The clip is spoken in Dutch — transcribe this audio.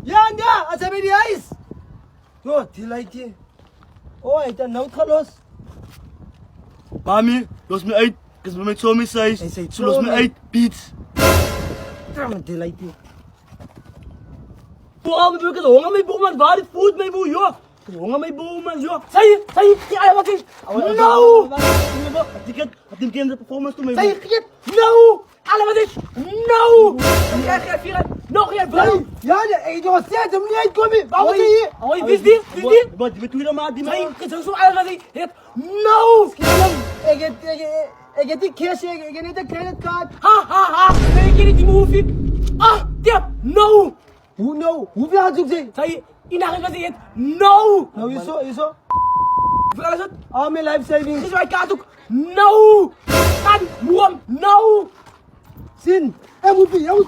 Yan dia, asabi di ais. Yo, tilay ti. Oh, ita nou los. Mami, los me uit. Kus me met zo'n size. Hij zei Zo los me zomaar. uit, Piet. Tama tilay ti. Boah, wir können Hunger mit Bohmann, war das Food mit Boh, ja. Hunger mit Bohmann, ja. Say, die Eier, was ist? No! Had die game de performance toen mee. Say, no! Alle, was ist? No! Dan krijg jij vier, nog jij, bro. Ja, ik doe zet hem niet uitkomen. Waarom zie je? Hoi, wie is die? Wat, met hoe dan maat die Say, man? het is zo alles, wat is? No! Ik heb die cash, ik heb niet de creditcard. Ha! Nee, ik niet die movie. Ah, ja, no! Hoe nou? Hoeveel had je gezegd? Say, inachig, wat is het? No! Nou, je zo. Hoeveel is het? Al mijn life savings. Dit is mijn kaart ook. No! Kan, boom, no! Zin. En moet je,